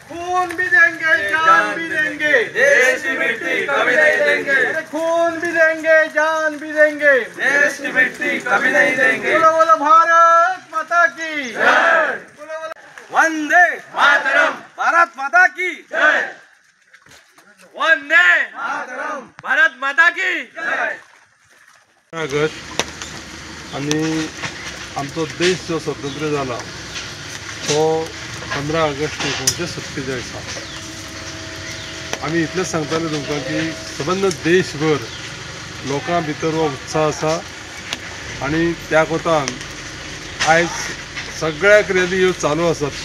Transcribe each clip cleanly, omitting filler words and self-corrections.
खून भी देंगे जान भी देंगे, देश की मिट्टी कभी नहीं देंगे। अरे खून भी देंगे जान भी देंगे, देश की मिट्टी कभी नहीं देंगे। बोलो बोलो भारत माता की जय। बोलो बोलो वंदे मातरम। भारत माता की जय। वंदे मातरम। भारत माता की जय। ऑगस्ट आणि आमचो देश जो स्वतंत्र जाला तो 15 ऑगस्ट 1947 आम्ही इतलेंच सांगताले तुमकां की संबंद देशभर लोकां भितर हो उत्साह आसा आणि त्या कोतान आयज सगळ्याक रॅली ह्यो चालू आसात।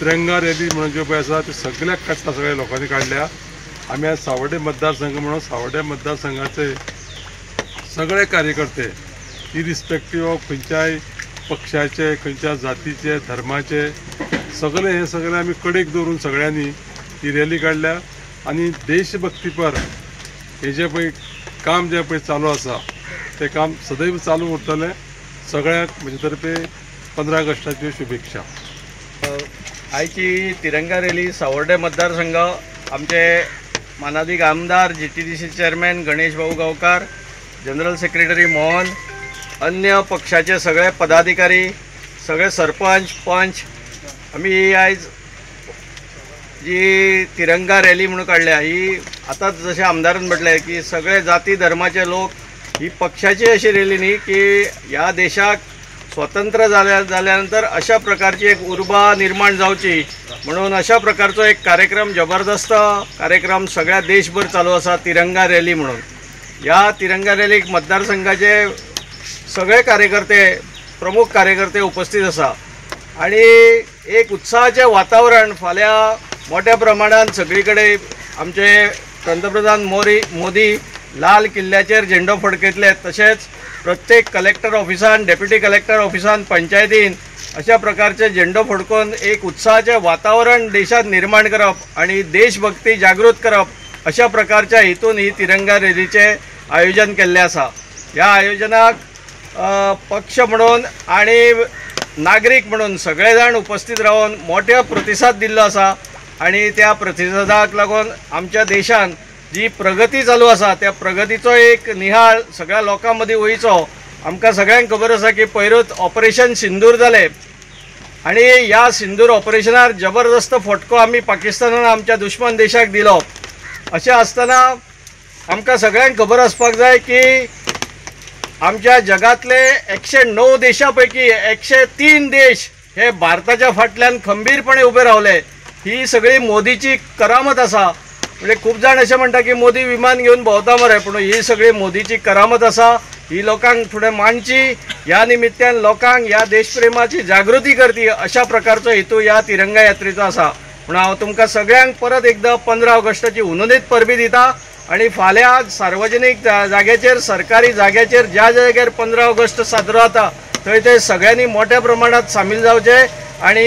तिरंगा रॅली म्हणून ज्यो पळय आसा त्यो सगळ्याक काडटा, सगळ्या लोकांनी काडल्या। आमी आज सावड्डे मतदारसंघ म्हणून सावड्डे मतदारसंघाचे सगळे कार्यकर्ते इरिस्पेक्टीव ऑफ खंयच्याय पक्षाचे, खंयच्या जातीचे, धर्माचे सगळे हे सगळे आमी कडेक दवरून सगळ्यांनी ही रॅली काडल्या आणि देशभक्तीपर हे जे पळय काम जे पळय चालू आसा ते काम सदैव चालू उरतलें। सगळ्याक म्हजे तर्फे 15 ऑगस्टाच्यो शुभेच्छा। आयची तिरंगा रॅली सावर्डे मतदारसंघ आमचे मानाधिक आमदार GTDC चेअरमॅन गणेश भाऊ गावकार, जनरल सेक्रेटरी मोहन, अन्य पक्षाचे सगळे पदाधिकारी, सगळे सरपंच पंच आम्ही आयज जी तिरंगा रॅली म्हणून काढल्या ही आताच जसे आमदारान म्हटले की सगळे जाती धर्माचे लोक ही पक्षाची अशी रॅली न्ही की या देशाक स्वतंत्र झाल्यानंतर अशा प्रकारची एक उर्बा निर्माण जावची म्हणून अशा प्रकारचो एक कार्यक्रम जबरदस्त कार्यक्रम सगळ्या देशभर चालू आसा तिरंगा रॅली म्हणून। या तिरंगा रॅलीक मतदारसंघाचे सगळे कार्यकर्ते प्रमुख कार्यकर्ते उपस्थित आसा आणि एक उत्साहाचे वातावरण फाल्यां मोठ्या प्रमाणात सगळीकडे आमचे पंतप्रधान मोदी लाल किल्ल्याचेर झेंडो फडकयतले, तशेंच प्रत्येक कलेक्टर ऑफिसान, डेप्युटी कलेक्टर ऑफिसान, पंचायतीन अशा प्रकारचे झेंडो फडकून एक उत्साहाचे वातावरण देशात निर्माण करप आणि देशभक्ती जागृत करप अशा प्रकारच्या हेतून ही तिरंगा रॅलीचे आयोजन केल्लें आसा। ह्या आयोजनाक पक्ष म्हणून आणि नागरिक म्हणून सगळे जाण उपस्थित रावन मोठ्या प्रतिसाद दिल्लो आसा आणि त्या प्रतिसादाक लागून आमच्या देशान जी प्रगती चालू आसा त्या प्रगतीचो एक निहाळ सगळ्या लोकां मदीं वयचो। आमकां सगळ्यांक खबर आसा की पयरूच ऑपरेशन सिंदूर जालें आणि ह्या सिंदूर ऑपरेशनार जबरदस्त फटको आमी पाकिस्तानान आमच्या दुश्मन देशाक दिलो। अशें आसतना आमकां सगळ्यांक खबर आसपाक जाय की आमच्या जगातले 109 देशां पैकी 103 देश हे भारताच्या फाटल्यान खंबीरपणे उबे रावले। ही सगळी मोदीची करामत आसा। म्हणजे खूप जाण अशें म्हणटा की मोदी विमान घेवन भोंवता मरे, पूण ही सगळी मोदीची करामत आसा। ही लोकांक फुडें मांडची, ह्या निमित्यान लोकांक ह्या देशप्रेमाची जागृती करची अशा प्रकारचो हेतू ह्या तिरंगा यात्रेचो आसा। म्हणून हांव तुमकां सगळ्यांक परत एकदा 15 ऑगस्टाची उनोदीत परबी दिता आणि फाल्यां सार्वजनीक जाग्याचेर, सरकारी जाग्याचेर ज्या जाग्यार 15 ऑगस्ट साजरो जाता थंय ते सगळ्यांनी मोठ्या प्रमाणात सामील जावचे आणि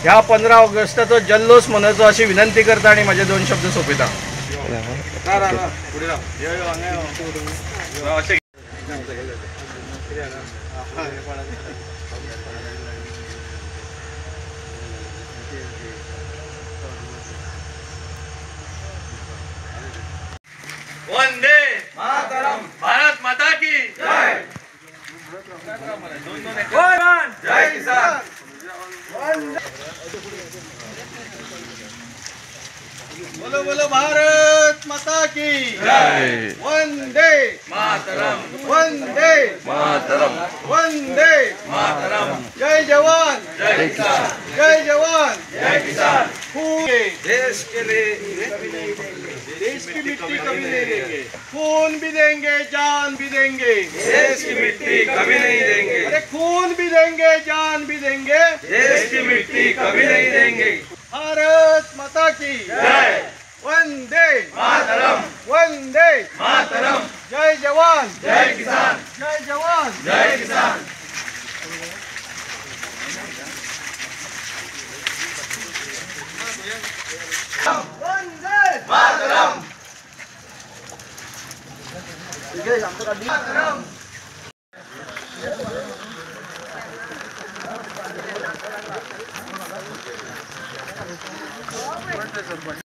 ह्या 15 ऑगस्टाचो जल्लोष मनोवचो अशी विनंती करता आणि माझे 2 शब्द सोंपयता। वंदे मातरम। भारत माता की जय। जय किसान। बोलो बोलो भारत माता की जय। वंदे मातरम। वंदे मातरम। वंदे मातरम। जय जवान जय किसान। जय जवान जय किसान। खून देश के लिए देश की मिट्टी कभी नहीं देंगे, खून भी देंगे जान भी देंगे, देश की मिट्टी कभी नहीं देंगे। अरे खून भी देंगे जान भी देंगे, देश की मिट्टी कभी नहीं देंगे। भारत माता की जय। वंदे मातरम। वंदे मातरम। जय जवान जय किसान। जय जवान जय किसान। वंदे मातरम। मातरम। येते सरपंच